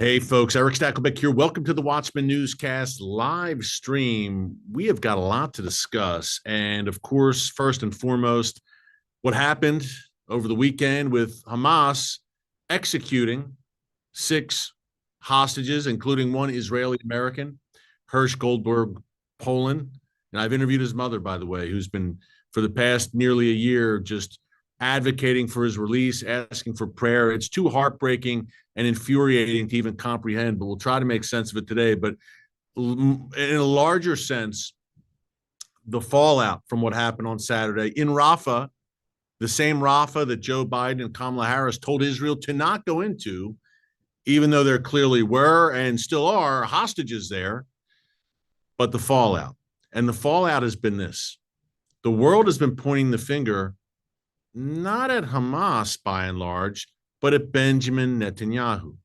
Hey, folks, Erick Stakelbeck here. Welcome to the Watchman Newscast live stream. We have got a lot to discuss. And of course, first and foremost, what happened over the weekend with Hamas executing 6 hostages, including one Israeli American, Hirsch Goldberg, Poland. And I've interviewed his mother, by the way, who's been for the past nearly a year just advocating for his release, asking for prayer. It's too heartbreaking and infuriating to even comprehend, but we'll try to make sense of it today. But in a larger sense, the fallout from what happened on Saturday in Rafah, the same Rafah that Joe Biden and Kamala Harris told Israel to not go into, even though there clearly were and still are hostages there, but the fallout. And the fallout has been this. The world has been pointing the finger not at Hamas by and large, but at Benjamin Netanyahu.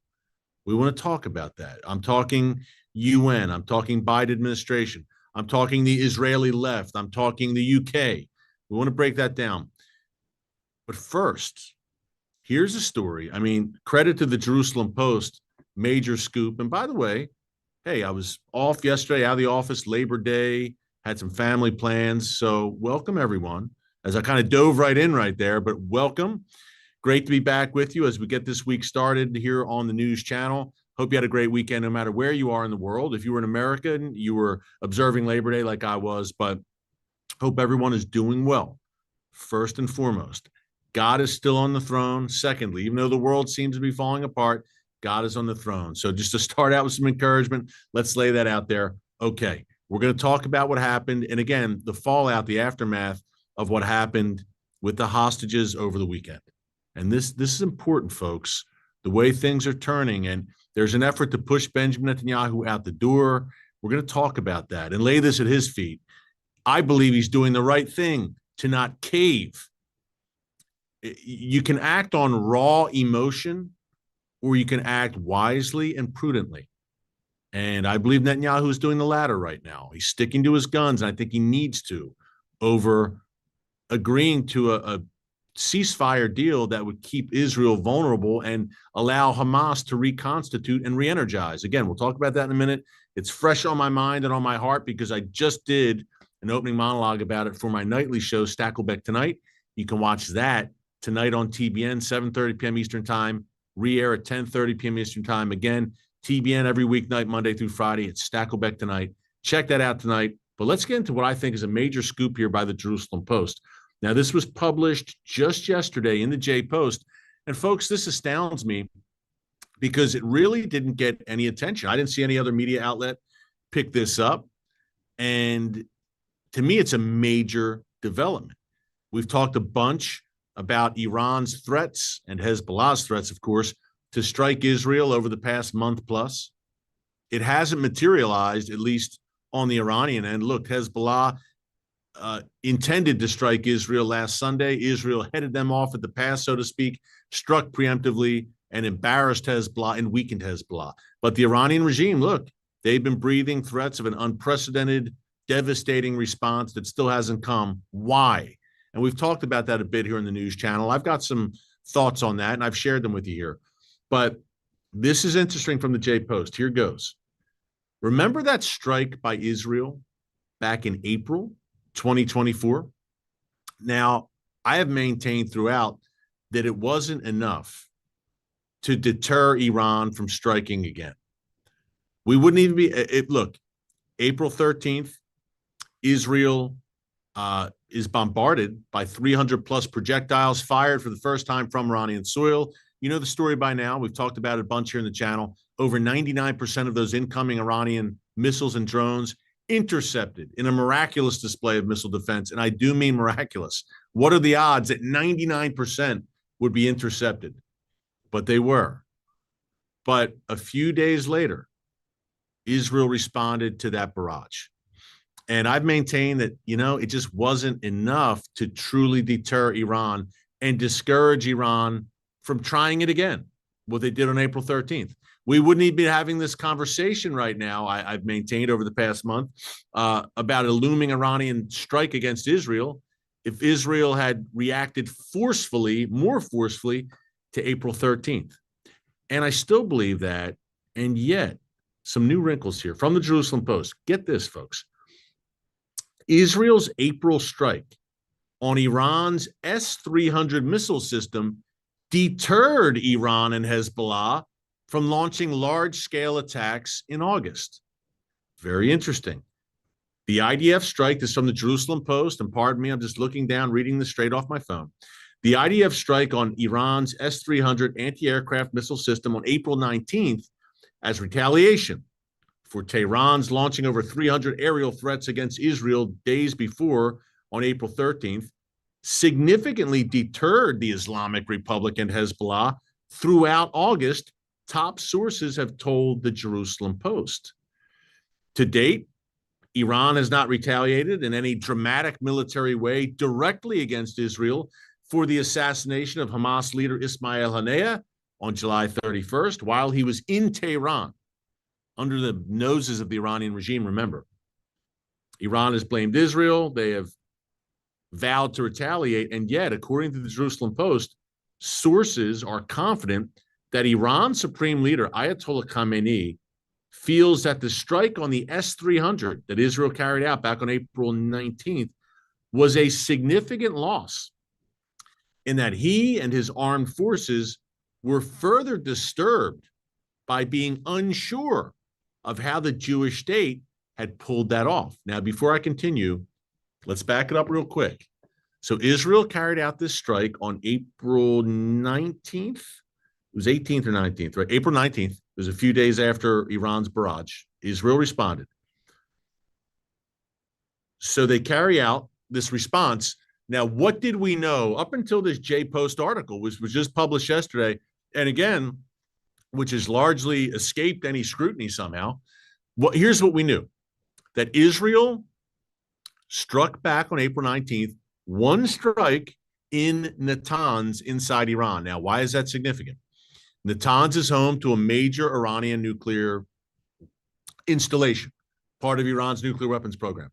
We want to talk about that. I'm talking UN. I'm talking Biden administration. I'm talking the Israeli left. I'm talking the UK. We want to break that down. But first, here's a story. I mean, credit to the Jerusalem Post, major scoop. And by the way, hey, I was off yesterday, out of the office, Labor Day, had some family plans. So welcome, everyone, as I kind of dove right in right there, but welcome. Great to be back with you as we get this week started here on the news channel. Hope you had a great weekend, no matter where you are in the world. If you were an American, you were observing Labor Day like I was, but hope everyone is doing well. First and foremost, God is still on the throne. Secondly, even though the world seems to be falling apart, God is on the throne. So just to start out with some encouragement, let's lay that out there. Okay, we're going to talk about what happened. And again, the fallout, the aftermath of what happened with the hostages over the weekend. And this is important, folks, the way things are turning. And there's an effort to push Benjamin Netanyahu out the door. We're going to talk about that and lay this at his feet. I believe he's doing the right thing to not cave. You can act on raw emotion, or you can act wisely and prudently. And I believe Netanyahu is doing the latter right now. He's sticking to his guns, and I think he needs to, over agreeing to a ceasefire deal that would keep Israel vulnerable and allow Hamas to reconstitute and re-energize. Again, we'll talk about that in a minute. It's fresh on my mind and on my heart because I just did an opening monologue about it for my nightly show, Stakelbeck Tonight. You can watch that tonight on TBN, 7:30 p.m. Eastern Time, re-air at 10:30 p.m. Eastern Time. Again, TBN every weeknight, Monday through Friday. It's Stakelbeck Tonight. Check that out tonight. But let's get into what I think is a major scoop here by the Jerusalem Post. Now, this was published just yesterday in the J Post. And folks, this astounds me because it really didn't get any attention. I didn't see any other media outlet pick this up. And to me, it's a major development. We've talked a bunch about Iran's threats and Hezbollah's threats, of course, to strike Israel over the past month plus. It hasn't materialized, at least on the Iranian end. Look, Hezbollah intended to strike Israel last Sunday. Israel headed them off at the pass, so to speak, struck preemptively and embarrassed Hezbollah and weakened Hezbollah. But the Iranian regime, look, they've been breathing threats of an unprecedented, devastating response that still hasn't come. Why? And we've talked about that a bit here in the news channel. I've got some thoughts on that, and I've shared them with you here. But this is interesting from the J Post. Here goes. Remember that strike by Israel back in April 2024? Now, I have maintained throughout that it wasn't enough to deter Iran from striking again. We wouldn't even be, look, April 13th, Israel is bombarded by 300 plus projectiles fired for the first time from Iranian soil. You know the story by now. We've talked about it a bunch here in the channel. Over 99% of those incoming Iranian missiles and drones intercepted in a miraculous display of missile defense. And I do mean miraculous. What are the odds that 99% would be intercepted? But they were. But a few days later, Israel responded to that barrage. And I've maintained that, it just wasn't enough to truly deter Iran and discourage Iran from trying it again, what they did on April 13th. We wouldn't even be having this conversation right now, I've maintained over the past month, about a looming Iranian strike against Israel if Israel had reacted more forcefully to April 13th. And I still believe that And yet, some new wrinkles here from the Jerusalem Post. Get this, folks. Israel's April strike on Iran's S-300 missile system deterred Iran and Hezbollah from launching large-scale attacks in August. Very interesting. The IDF strike is from the Jerusalem Post, and pardon me, I'm just looking down, reading this straight off my phone. The IDF strike on Iran's S-300 anti-aircraft missile system on April 19th as retaliation for Tehran's launching over 300 aerial threats against Israel days before on April 13th, significantly deterred the Islamic Republic and Hezbollah throughout August, top sources have told the Jerusalem Post. To date, Iran has not retaliated in any dramatic military way directly against Israel for the assassination of Hamas leader Ismail Haniyeh on July 31st while he was in Tehran under the noses of the Iranian regime. Remember, Iran has blamed Israel. They have vowed to retaliate. And yet, according to the Jerusalem Post, sources are confident that Iran's supreme leader, Ayatollah Khamenei, feels that the strike on the S-300 that Israel carried out back on April 19th was a significant loss, in that he and his armed forces were further disturbed by being unsure of how the Jewish state had pulled that off. Now, before I continue, let's back it up real quick. So Israel carried out this strike on April 19th. It was 18th or 19th, right? April 19th. It was a few days after Iran's barrage. Israel responded. So they carry out this response. Now, what did we know up until this J-Post article, which was just published yesterday, and again, which has largely escaped any scrutiny somehow? Well, here's what we knew: that Israel struck back on April 19th, one strike in Natanz inside Iran. Now, why is that significant? Natanz is home to a major Iranian nuclear installation, part of Iran's nuclear weapons program.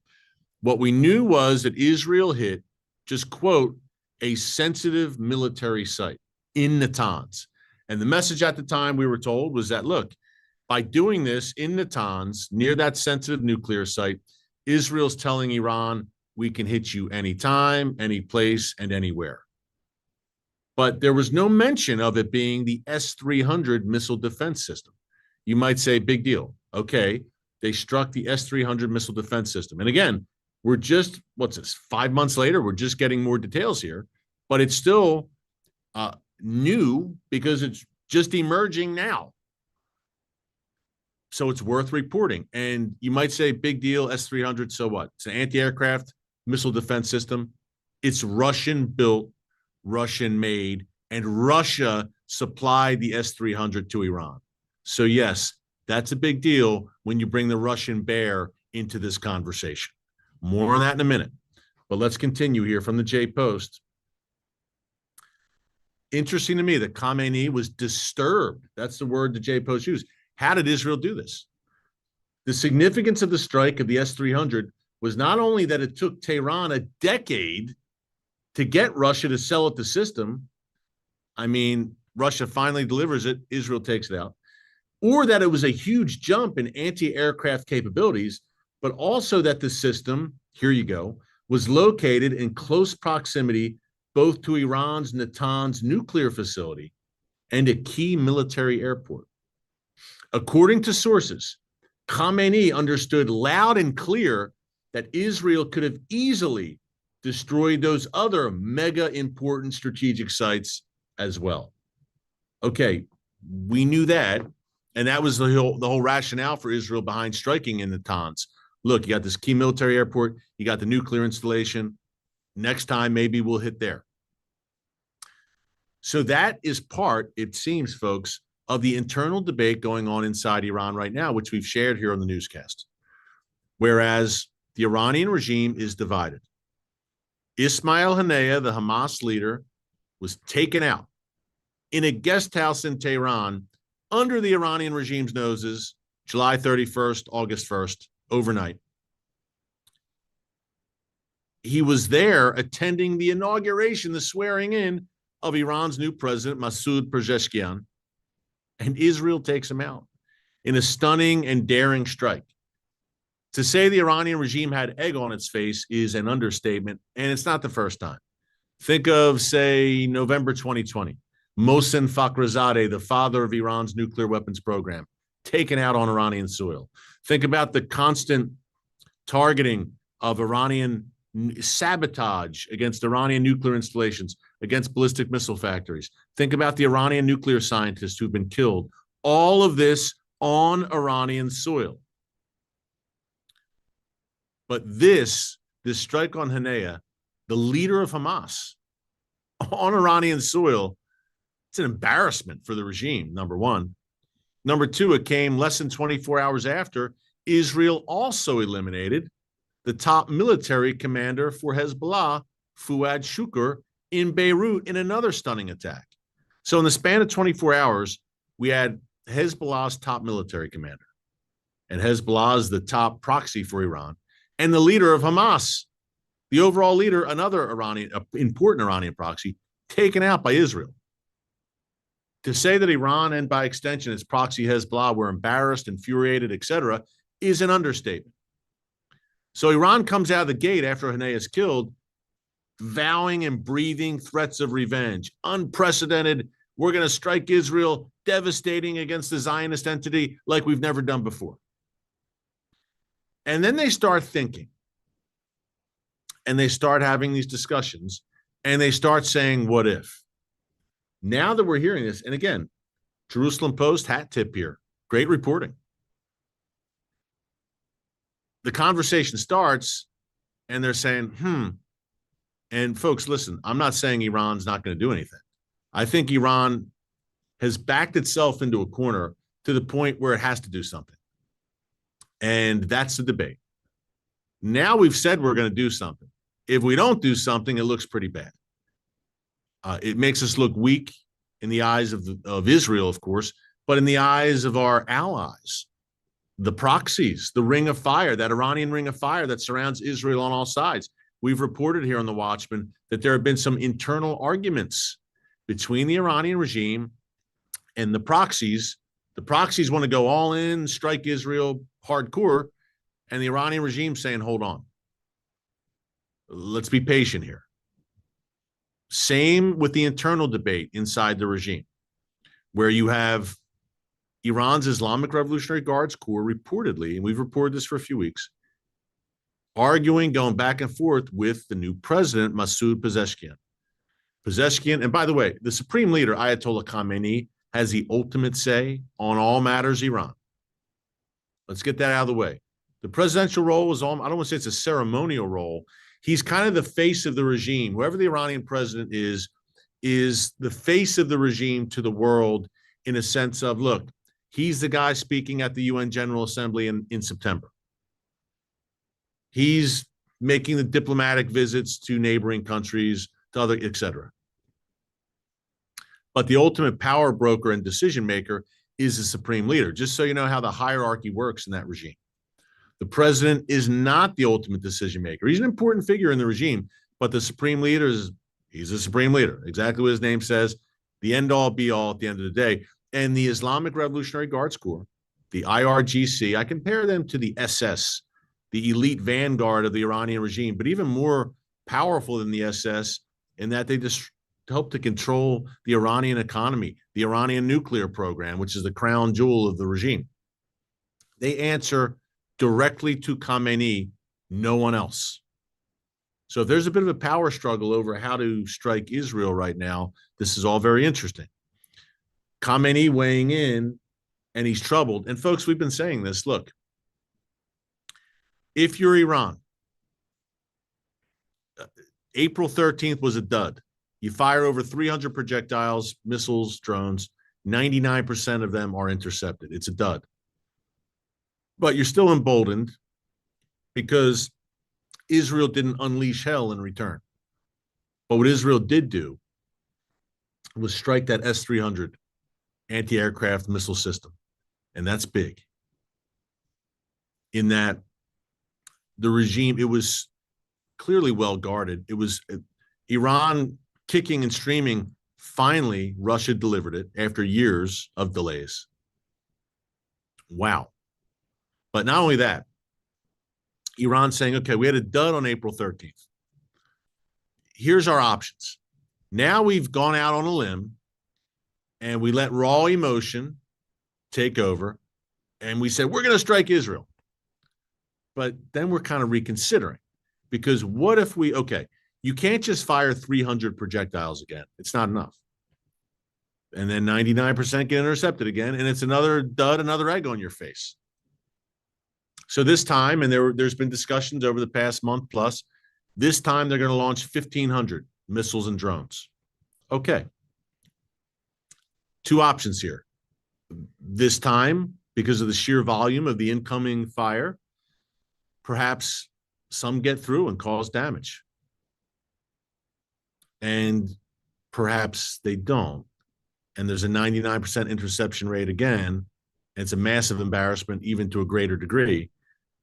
What we knew was that Israel hit, just quote, a sensitive military site in Natanz. And the message at the time, we were told, was that, look, by doing this in Natanz, near that sensitive nuclear site, Israel's telling Iran, we can hit you anytime, any place, and anywhere. But there was no mention of it being the S-300 missile defense system. You might say, big deal. Okay, they struck the S-300 missile defense system. And again, we're just, what's this, 5 months later, we're just getting more details here, but it's still new because it's just emerging now. So it's worth reporting. And you might say, big deal, S-300, so what? It's an anti-aircraft missile defense system. It's Russian-built, Russian-made, and Russia supplied the S-300 to Iran. So yes, that's a big deal when you bring the Russian bear into this conversation. More on that in a minute. But let's continue here from the J-Post. Interesting to me that Khamenei was disturbed. That's the word the J-Post used. How did Israel do this? The significance of the strike of the S-300 was not only that it took Tehran a decade to get Russia to sell it the system. I mean, Russia finally delivers it, Israel takes it out. Or that it was a huge jump in anti-aircraft capabilities, but also that the system, here you go, was located in close proximity both to Iran's Natanz nuclear facility and a key military airport. According to sources, Khamenei understood loud and clear that Israel could have easily destroyed those other mega important strategic sites as well. Okay, we knew that, and that was the whole rationale for Israel behind striking in Natanz. Look, you got this key military airport, you got the nuclear installation. Next time, maybe we'll hit there. So that is part, it seems, folks, of the internal debate going on inside Iran right now, which we've shared here on the newscast. Whereas the Iranian regime is divided. Ismail Haniyeh, the Hamas leader, was taken out in a guest house in Tehran under the Iranian regime's noses, July 31st, August 1st, overnight. He was there attending the inauguration, the swearing in of Iran's new president, Masoud Pezeshkian, and Israel takes him out. in a stunning and daring strike. To say the Iranian regime had egg on its face is an understatement, and it's not the first time. Think of, say, November 2020. Mohsen Fakhrizadeh, the father of Iran's nuclear weapons program, taken out on Iranian soil. Think about the constant targeting of Iranian sabotage against Iranian nuclear installations, against ballistic missile factories. Think about the Iranian nuclear scientists who've been killed. All of this on Iranian soil. But this strike on Haniyeh, the leader of Hamas, on Iranian soil, it's an embarrassment for the regime, number one. Number two, it came less than 24 hours after Israel also eliminated the top military commander for Hezbollah, Fuad Shukr, in Beirut in another stunning attack. So in the span of 24 hours, we had Hezbollah's top military commander, and Hezbollah is the top proxy for Iran, and the leader of Hamas, the overall leader, another important Iranian proxy, taken out by Israel. To say that Iran and by extension its proxy Hezbollah were embarrassed, infuriated, etc., is an understatement. So Iran comes out of the gate after Haniyeh is killed, vowing and breathing threats of revenge, unprecedented. We're going to strike Israel, devastating against the Zionist entity like we've never done before. And then they start thinking, and they start having these discussions, and they start saying, what if? Now that we're hearing this, and again, Jerusalem Post, hat tip here, great reporting. The conversation starts, and they're saying, And folks, listen, I'm not saying Iran's not going to do anything. I think Iran has backed itself into a corner to the point where it has to do something. And that's the debate. Now we've said we're going to do something. If we don't do something, it looks pretty bad. It makes us look weak in the eyes of Israel, of course, but in the eyes of our allies, the proxies, the ring of fire, that Iranian ring of fire that surrounds Israel on all sides. We've reported here on the Watchman that there have been some internal arguments between the Iranian regime and the proxies. The proxies want to go all in, strike Israel hardcore, and the Iranian regime saying, hold on. Let's be patient here. Same with the internal debate inside the regime, where you have Iran's Islamic Revolutionary Guards Corps reportedly, and we've reported this for a few weeks, arguing, going back and forth with the new president, Masoud Pezeshkian. Pezeshkian, and by the way, the supreme leader, Ayatollah Khamenei, has the ultimate say on all matters Iran. Let's get that out of the way. The presidential role is, I don't want to say it's a ceremonial role. He's kind of the face of the regime. Whoever the Iranian president is the face of the regime to the world in a sense of, look, he's the guy speaking at the UN General Assembly in September. He's making the diplomatic visits to neighboring countries, to other, et cetera. But the ultimate power broker and decision maker is the supreme leader, just so you know how the hierarchy works in that regime. The president is not the ultimate decision maker. He's an important figure in the regime, but the supreme leader he's a supreme leader, exactly what his name says, the end all be all at the end of the day. And the Islamic Revolutionary Guards Corps, the IRGC, I compare them to the SS, the elite vanguard of the Iranian regime, but even more powerful than the SS in that they just help to control the Iranian economy, the Iranian nuclear program, which is the crown jewel of the regime. They answer directly to Khamenei, no one else. So if there's a bit of a power struggle over how to strike Israel right now, this is all very interesting. Khamenei weighing in, and he's troubled. And folks, we've been saying this. Look, if you're Iran, April 13th was a dud. You fire over 300 projectiles, missiles, drones. 99% of them are intercepted. It's a dud. But you're still emboldened because Israel didn't unleash hell in return. But what Israel did do was strike that S-300 anti-aircraft missile system. And that's big. In that the regime, it was clearly well guarded. It was Iran kicking and streaming. Finally, Russia delivered it after years of delays. Wow. But not only that, Iran saying, okay, we had a dud on April 13th. Here's our options. Now we've gone out on a limb and we let raw emotion take over and we said, we're going to strike Israel. But then we're kind of reconsidering, because what if you can't just fire 300 projectiles again. It's not enough. And then 99% get intercepted again, and it's another dud, another egg on your face. So this time, and there's been discussions over the past month plus, this time they're going to launch 1,500 missiles and drones. Okay. Two options here. This time, because of the sheer volume of the incoming fire, perhaps some get through and cause damage. And perhaps they don't. And there's a 99% interception rate again. And it's a massive embarrassment, even to a greater degree.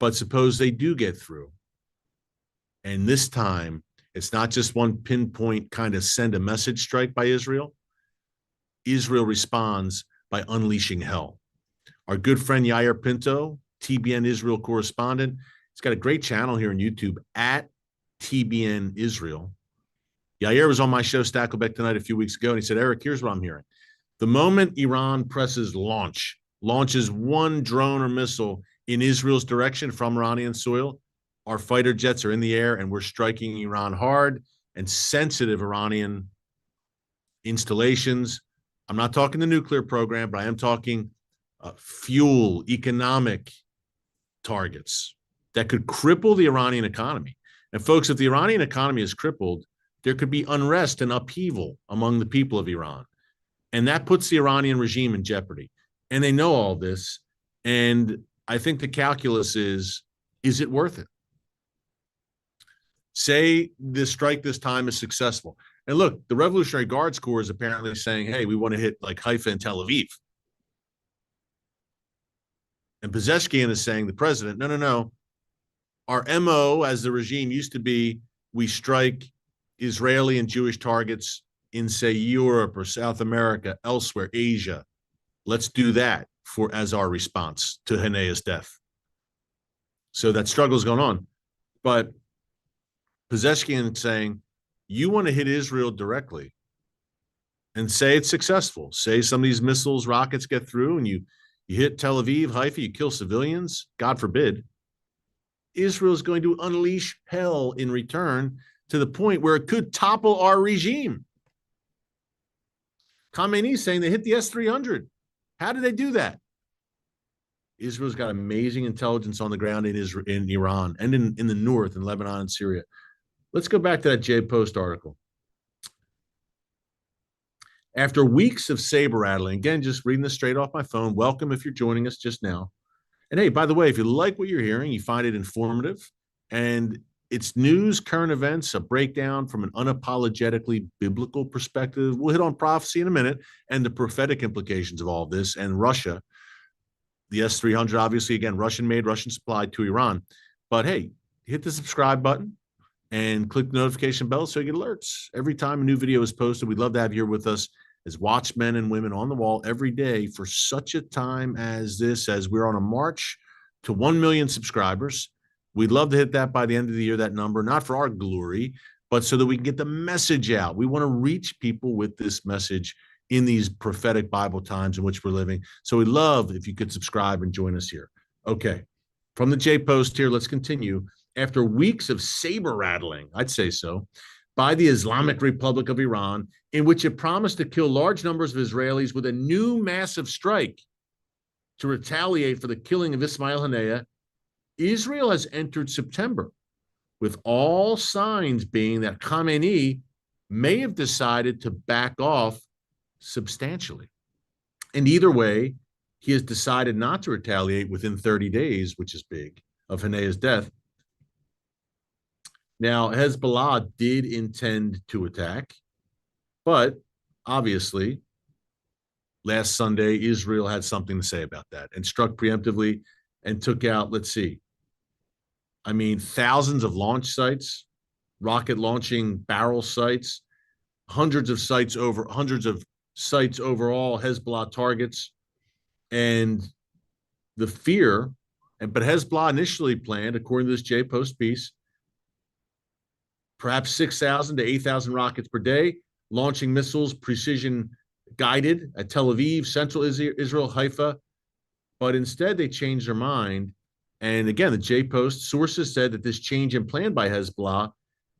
But suppose they do get through. And this time, it's not just one pinpoint kind of send a message strike by Israel. Israel responds by unleashing hell. Our good friend Yair Pinto, TBN Israel correspondent, he's got a great channel here on YouTube at TBN Israel. Yair was on my show Stakelbeck Tonight a few weeks ago, and he said, Eric, here's what I'm hearing. The moment Iran presses launches one drone or missile in Israel's direction from Iranian soil, our fighter jets are in the air and we're striking Iran hard and sensitive Iranian installations. I'm not talking the nuclear program, but I am talking fuel, economic targets that could cripple the Iranian economy. And folks, if the Iranian economy is crippled, there could be unrest and upheaval among the people of Iran. And that puts the Iranian regime in jeopardy. And they know all this. And I think the calculus is it worth it? Say the strike this time is successful. And look, the Revolutionary Guards Corps is apparently saying, hey, we want to hit like Haifa and Tel Aviv. And Pezeshkian is saying, the president, no. Our MO as the regime used to be, we strike Israeli and Jewish targets in, say, Europe or South America, elsewhere, Asia. Let's do that as our response to Haneya's death. So that struggle is going on. But Pezeshkian saying, you want to hit Israel directly and say it's successful. Say some of these missiles, rockets get through and you hit Tel Aviv, Haifa, you kill civilians, God forbid. Israel is going to unleash hell in return to the point where it could topple our regime. Khamenei saying they hit the S-300. How did they do that? Israel's got amazing intelligence on the ground in Iran and in the north, in Lebanon and Syria. Let's go back to that J Post article. After weeks of saber rattling, again, just reading this straight off my phone. Welcome if you're joining us just now. And hey, by the way, if you like what you're hearing, you find it informative, and it's news, current events, a breakdown from an unapologetically biblical perspective. We'll hit on prophecy in a minute and the prophetic implications of all of this, and Russia. The S-300, obviously, again, Russian-made, Russian supplied to Iran. But hey, hit the subscribe button and click the notification bell so you get alerts every time a new video is posted. We'd love to have you here with us as watchmen and women on the wall every day for such a time as this, as we're on a march to 1 million subscribers. We'd love to hit that by the end of the year, that number, not for our glory, but so that we can get the message out. We want to reach people with this message in these prophetic Bible times in which we're living. So we'd love if you could subscribe and join us here. Okay, from the J Post here, let's continue. After weeks of saber rattling, I'd say so, by the Islamic Republic of Iran, in which it promised to kill large numbers of Israelis with a new massive strike to retaliate for the killing of Ismail Haniyeh, Israel has entered September, with all signs being that Khamenei may have decided to back off substantially. And either way, he has decided not to retaliate within 30 days, which is big, of Haniyeh's death. Now, Hezbollah did intend to attack, but obviously, last Sunday, Israel had something to say about that and struck preemptively and took out, let's see, thousands of launch sites, rocket launching barrel sites, hundreds of sites overall, Hezbollah targets. And the fear, but Hezbollah initially planned, according to this J-Post piece, perhaps 6,000 to 8,000 rockets per day, launching missiles precision guided at Tel Aviv, central Israel, Haifa. But instead, they changed their mind. And again, the J-Post sources said that this change in plan by Hezbollah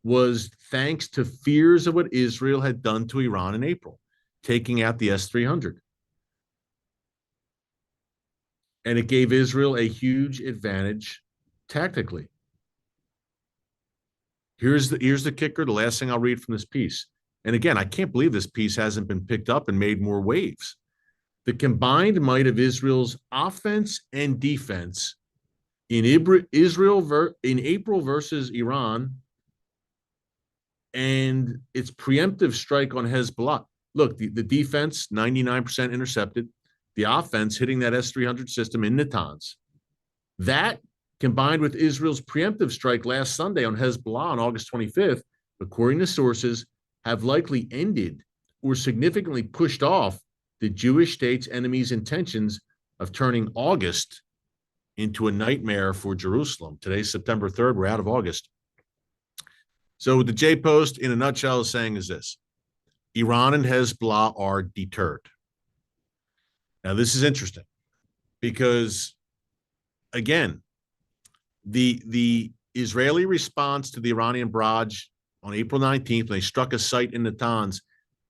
was thanks to fears of what Israel had done to Iran in April, taking out the S-300. And it gave Israel a huge advantage tactically. Here's the kicker, the last thing I'll read from this piece. And again, I can't believe this piece hasn't been picked up and made more waves. The combined might of Israel's offense and defense in April versus Iran and its preemptive strike on Hezbollah. Look, the defense, 99% intercepted. The offense hitting that S-300 system in Natanz. That, combined with Israel's preemptive strike last Sunday on Hezbollah on August 25th, according to sources, have likely ended or significantly pushed off the Jewish state's enemies' intentions of turning August into a nightmare for Jerusalem. Today's September 3rd. We're out of August. So what the J-Post, in a nutshell, is saying is this. Iran and Hezbollah are deterred. Now, this is interesting because, again, the Israeli response to the Iranian barrage on April 19th, when they struck a site in Natanz,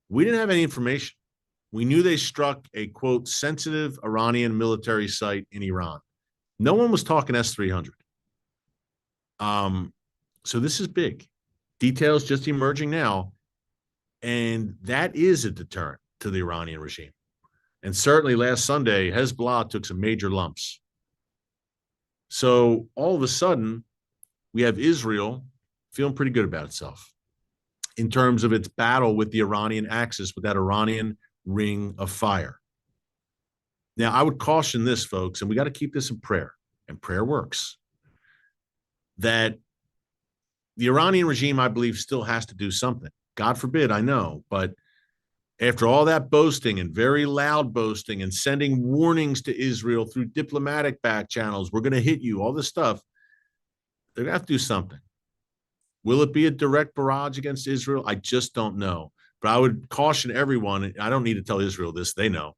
we didn't have any information. We knew they struck a, quote, sensitive Iranian military site in Iran. No one was talking S-300. So this is big. Details just emerging now. And that is a deterrent to the Iranian regime. And certainly last Sunday, Hezbollah took some major lumps. So all of a sudden, we have Israel feeling pretty good about itself in terms of its battle with the Iranian axis, with that Iranian ring of fire. Now, I would caution this, folks, and we got to keep this in prayer, and prayer works, that the Iranian regime, I believe, still has to do something. God forbid, I know, but after all that boasting and very loud boasting and sending warnings to Israel through diplomatic back channels, we're going to hit you, all this stuff, they're going to have to do something. Will it be a direct barrage against Israel? I just don't know. But I would caution everyone, I don't need to tell Israel this, they know.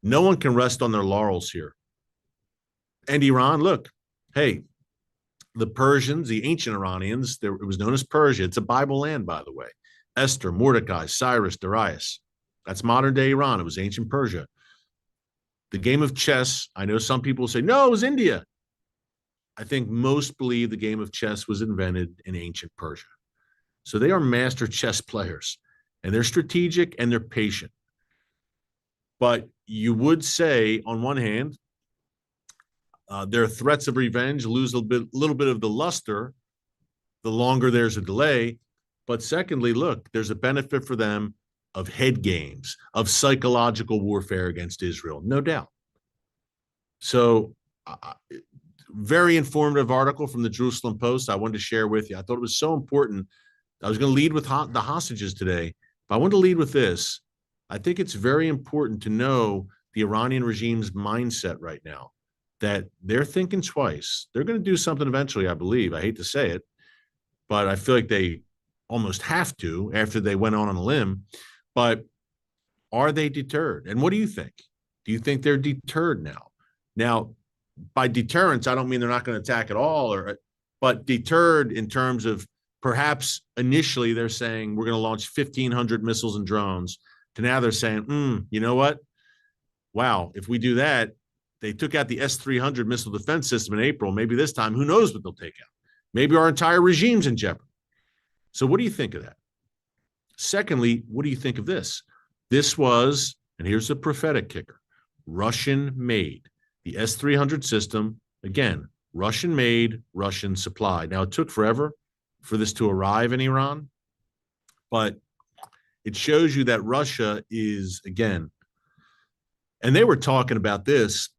No one can rest on their laurels here. And Iran, look, hey, the Persians, the ancient Iranians, it was known as Persia. It's a Bible land, by the way. Esther, Mordecai, Cyrus, Darius. That's modern day Iran. It was ancient Persia. The game of chess, I know some people say, no, it was India. I think most believe the game of chess was invented in ancient Persia. So they are master chess players, and they're strategic and they're patient. But you would say, on one hand, their threats of revenge lose a little bit of the luster the longer there's a delay. But secondly, look, there's a benefit for them of head games, of psychological warfare against Israel, no doubt. So very informative article from the Jerusalem Post I wanted to share with you. I thought it was so important. I was going to lead with the hostages today, but I want to lead with this. I think it's very important to know the Iranian regime's mindset right now, that they're thinking twice. They're going to do something eventually, I believe. I hate to say it, but I feel like they almost have to after they went on a limb. But are they deterred? And what do you think? Do you think they're deterred now? Now, by deterrence, I don't mean they're not going to attack at all, but deterred in terms of perhaps initially they're saying we're going to launch 1,500 missiles and drones, to now they're saying, you know what? Wow, if we do that, they took out the S-300 missile defense system in April. Maybe this time, who knows what they'll take out? Maybe our entire regime's in jeopardy. So what do you think of that? Secondly, what do you think of this? This was, and here's the prophetic kicker, Russian-made. The S-300 system, again, Russian-made, Russian supplied. Now, it took forever for this to arrive in Iran, but it shows you that Russia is, again, and they were talking about this,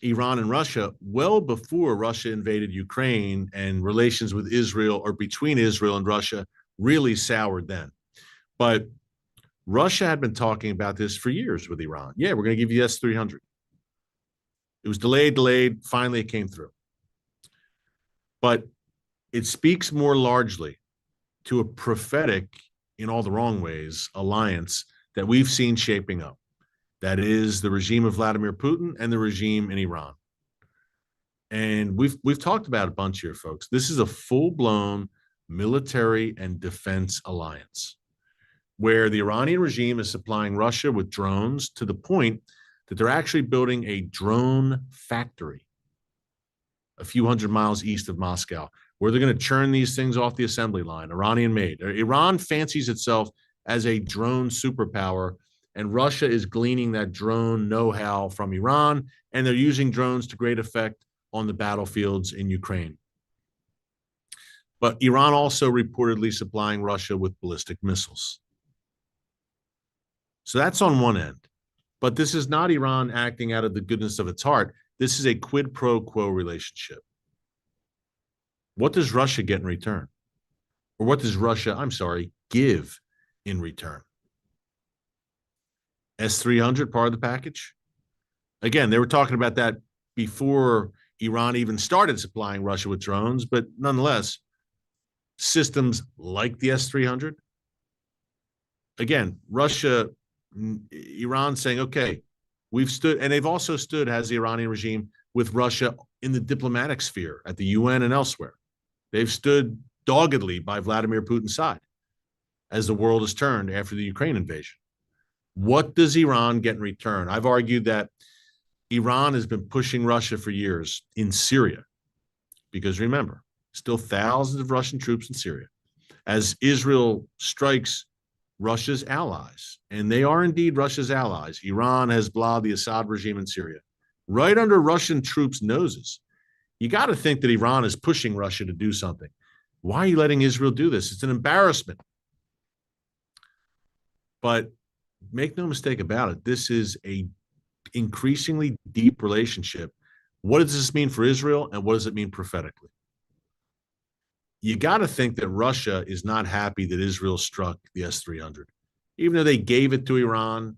Iran and Russia, well before Russia invaded Ukraine, and relations with Israel, or between Israel and Russia, really soured then. But Russia had been talking about this for years with Iran. Yeah, we're going to give you S-300. It was delayed. Finally, it came through. But it speaks more largely to a prophetic, in all the wrong ways, alliance that we've seen shaping up. That is the regime of Vladimir Putin and the regime in Iran. And we've talked about a bunch here, folks. This is a full-blown military and defense alliance where the Iranian regime is supplying Russia with drones to the point that they're actually building a drone factory a few hundred miles east of Moscow, where they're going to churn these things off the assembly line, Iranian made. Iran fancies itself as a drone superpower, and Russia is gleaning that drone know-how from Iran, and they're using drones to great effect on the battlefields in Ukraine. But Iran also reportedly supplying Russia with ballistic missiles. So that's on one end. But this is not Iran acting out of the goodness of its heart. This is a quid pro quo relationship. What does Russia get in return? Or what does Russia, give in return? S-300, part of the package? Again, they were talking about that before Iran even started supplying Russia with drones, but nonetheless, systems like the S-300. Again, Iran saying, okay, we've stood, and they've also stood, has the Iranian regime, with Russia in the diplomatic sphere at the UN and elsewhere. They've stood doggedly by Vladimir Putin's side as the world has turned after the Ukraine invasion. What does Iran get in return? I've argued that Iran has been pushing Russia for years in Syria, because remember, still thousands of Russian troops in Syria, as Israel strikes Russia's allies, and they are indeed Russia's allies, Iran, Hezbollah, the Assad regime in Syria, right under Russian troops' noses. You got to think that Iran is pushing Russia to do something. Why are you letting Israel do this? It's an embarrassment. But make no mistake about it, this is a increasingly deep relationship. What does this mean for Israel, and what does it mean prophetically? You got to think that Russia is not happy that Israel struck the S-300. Even though they gave it to Iran,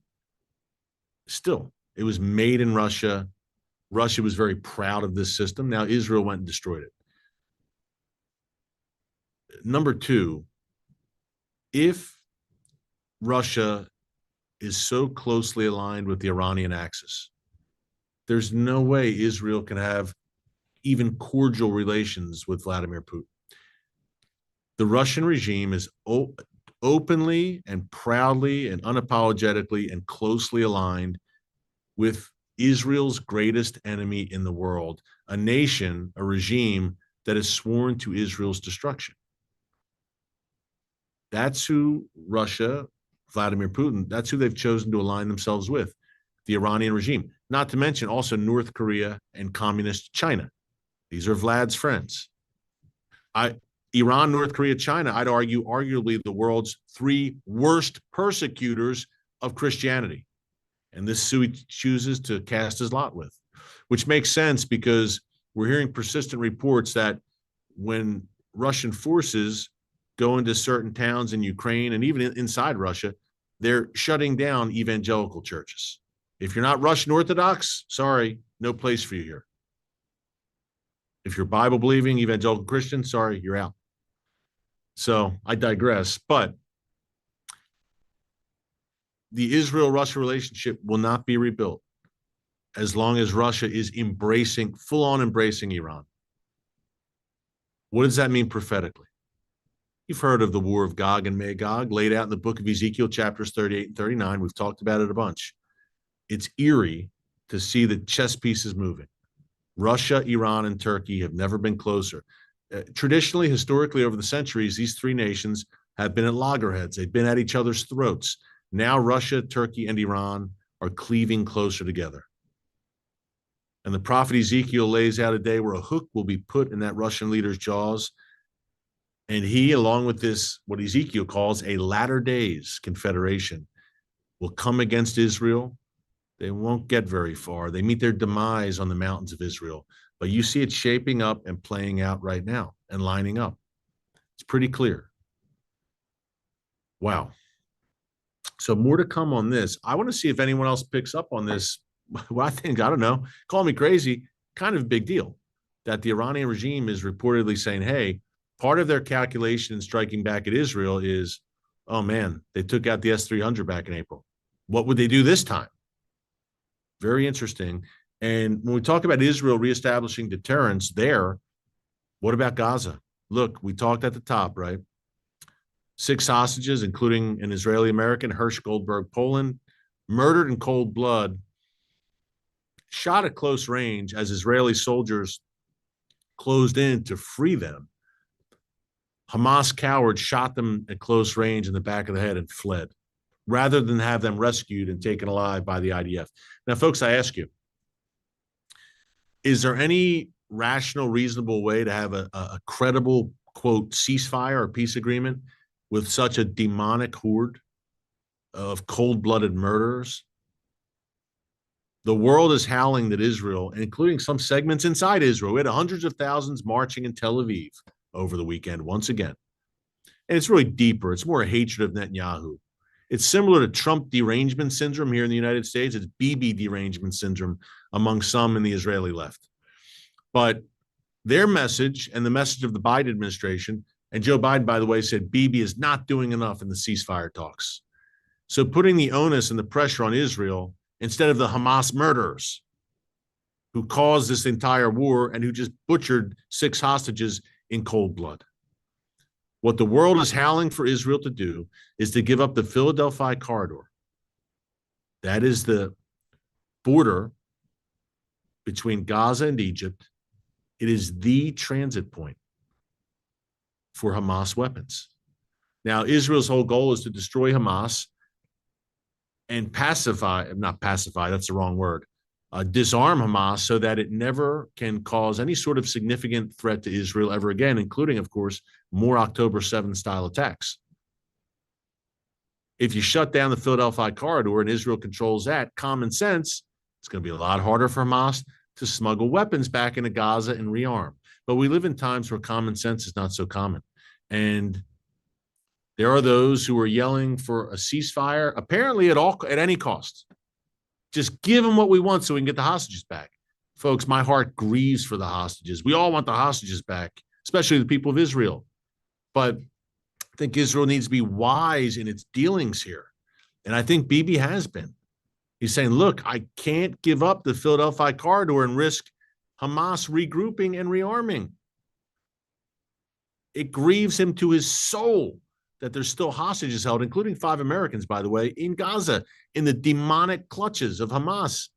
still, it was made in Russia. Russia was very proud of this system. Now Israel went and destroyed it. Number two, if Russia is so closely aligned with the Iranian axis, there's no way Israel can have even cordial relations with Vladimir Putin. The Russian regime is openly and proudly and unapologetically and closely aligned with Israel's greatest enemy in the world, a nation, a regime that is sworn to Israel's destruction. That's who Russia, Vladimir Putin, that's who they've chosen to align themselves with, the Iranian regime. Not to mention also North Korea and communist China. These are Vlad's friends. Iran, North Korea, China, I'd argue, arguably the world's three worst persecutors of Christianity. And this is who he chooses to cast his lot with, which makes sense because we're hearing persistent reports that when Russian forces go into certain towns in Ukraine and even inside Russia, they're shutting down evangelical churches. If you're not Russian Orthodox, sorry, no place for you here. If you're Bible-believing evangelical Christian, sorry, you're out. So I digress, but the Israel-Russia relationship will not be rebuilt as long as Russia is full-on embracing Iran. What does that mean prophetically? You've heard of the war of Gog and Magog laid out in the book of Ezekiel, chapters 38 and 39. We've talked about it a bunch. It's eerie to see the chess pieces moving. Russia, Iran, and Turkey have never been closer. Traditionally, historically, over the centuries, these three nations have been at loggerheads. They've been at each other's throats. Now Russia, Turkey, and Iran are cleaving closer together. And the prophet Ezekiel lays out a day where a hook will be put in that Russian leader's jaws. And he, along with this, what Ezekiel calls a latter days confederation, will come against Israel. They won't get very far. They meet their demise on the mountains of Israel. But you see it shaping up and playing out right now and lining up. It's pretty clear. Wow. So more to come on this. I want to see if anyone else picks up on this well, I think, I don't know, call me crazy, kind of a big deal that the Iranian regime is reportedly saying, hey, part of their calculation in striking back at Israel is, oh man, they took out the S-300 back in April. What would they do this time? Very interesting. And when we talk about Israel reestablishing deterrence there, what about Gaza? Look, we talked at the top, right? 6 hostages, including an Israeli American, Hersh Goldberg, Poland, murdered in cold blood, shot at close range as Israeli soldiers closed in to free them. Hamas cowards shot them at close range in the back of the head and fled, rather than have them rescued and taken alive by the IDF. Now, folks, I ask you, is there any rational, reasonable way to have a credible, quote, ceasefire or peace agreement with such a demonic horde of cold-blooded murderers? The world is howling that Israel, including some segments inside Israel, we had hundreds of thousands marching in Tel Aviv over the weekend once again. And it's really deeper. It's more a hatred of Netanyahu. It's similar to Trump derangement syndrome here in the United States. It's Bibi derangement syndrome among some in the Israeli left. But their message and the message of the Biden administration, and Joe Biden, by the way, said Bibi is not doing enough in the ceasefire talks. So putting the onus and the pressure on Israel instead of the Hamas murderers who caused this entire war and who just butchered 6 hostages in cold blood. What the world is howling for Israel to do is to give up the Philadelphia corridor. That is the border between Gaza and Egypt. It is the transit point for Hamas weapons. Now, Israel's whole goal is to destroy Hamas and not pacify, that's the wrong word, disarm Hamas so that it never can cause any sort of significant threat to Israel ever again, including, of course, more October 7th style attacks. If you shut down the Philadelphia corridor and Israel controls that, common sense, it's going to be a lot harder for Hamas to smuggle weapons back into Gaza and rearm. But we live in times where common sense is not so common. And there are those who are yelling for a ceasefire, apparently at any cost. Just give them what we want so we can get the hostages back. Folks, my heart grieves for the hostages. We all want the hostages back, especially the people of Israel. But I think Israel needs to be wise in its dealings here. And I think Bibi has been. He's saying, look, I can't give up the Philadelphia corridor and risk Hamas regrouping and rearming. It grieves him to his soul that there's still hostages held, including 5 Americans, by the way, in Gaza, in the demonic clutches of Hamas.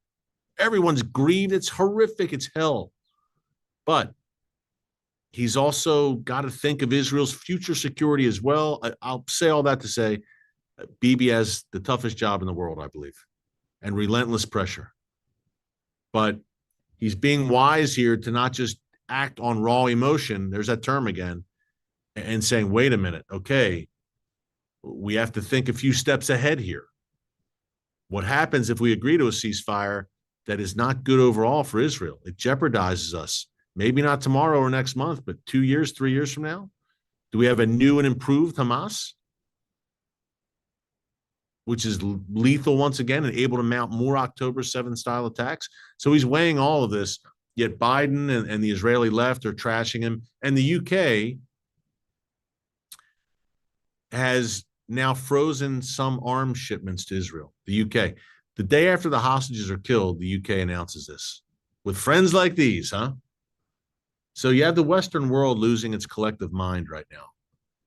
Everyone's grieved. It's horrific. It's hell. But he's also got to think of Israel's future security as well. I'll say all that to say Bibi has the toughest job in the world, I believe, and relentless pressure. But he's being wise here to not just act on raw emotion, there's that term again, and saying, wait a minute, okay, we have to think a few steps ahead here. What happens if we agree to a ceasefire that is not good overall for Israel? It jeopardizes us. Maybe not tomorrow or next month, but 2 years, 3 years from now? Do we have a new and improved Hamas, which is lethal once again and able to mount more October 7th style attacks? So he's weighing all of this, yet Biden and the Israeli left are trashing him. And the UK has now frozen some arms shipments to Israel, the UK. The day after the hostages are killed, the UK announces this. With friends like these, huh? So you have the Western world losing its collective mind right now,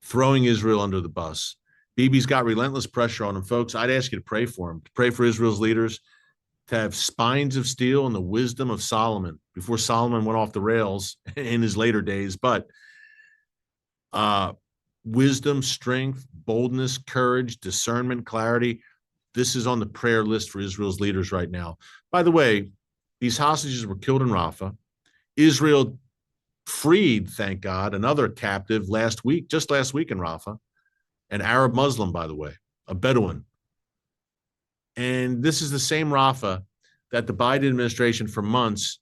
throwing Israel under the bus. Bibi's got relentless pressure on him, folks. I'd ask you to pray for him, to pray for Israel's leaders, to have spines of steel and the wisdom of Solomon before Solomon went off the rails in his later days. But wisdom, strength, boldness, courage, discernment, clarity. This is on the prayer list for Israel's leaders right now. By the way, these hostages were killed in Rafah. Israel freed, thank God, another captive just last week in Rafah, an Arab Muslim, by the way, a Bedouin. And this is the same Rafah that the Biden administration for months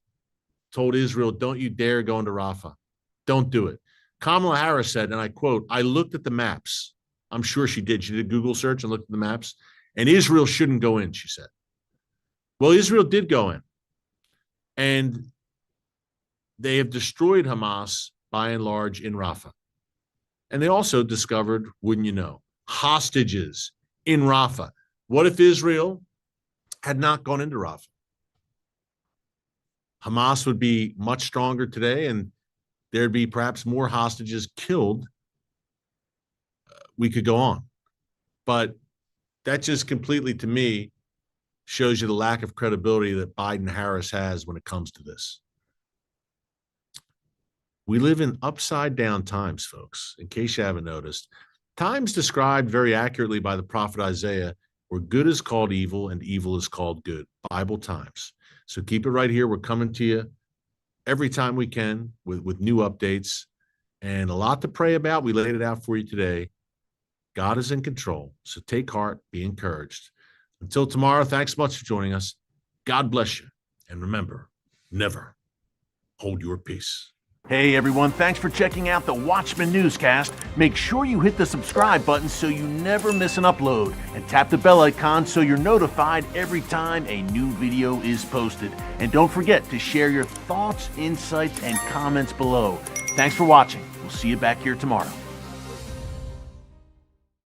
told Israel, don't you dare go into Rafah. Don't do it. Kamala Harris said, and I quote, I looked at the maps. I'm sure she did. She did a Google search and looked at the maps. And Israel shouldn't go in, she said. Well, Israel did go in, and they have destroyed Hamas by and large in Rafah. And they also discovered, wouldn't you know, hostages in Rafah. What if Israel had not gone into Rafah? Hamas would be much stronger today, and there'd be perhaps more hostages killed. We could go on. But that just completely, to me, shows you the lack of credibility that Biden-Harris has when it comes to this. We live in upside-down times, folks, in case you haven't noticed. Times described very accurately by the prophet Isaiah, where good is called evil and evil is called good. Bible times. So keep it right here. We're coming to you every time we can with new updates and a lot to pray about. We laid it out for you today. God is in control. So take heart, be encouraged. Until tomorrow, thanks much for joining us. God bless you. And remember, never hold your peace. Hey everyone, thanks for checking out the Watchman Newscast. Make sure you hit the subscribe button so you never miss an upload, and tap the bell icon so you're notified every time a new video is posted. And don't forget to share your thoughts, insights, and comments below. Thanks for watching. We'll see you back here tomorrow.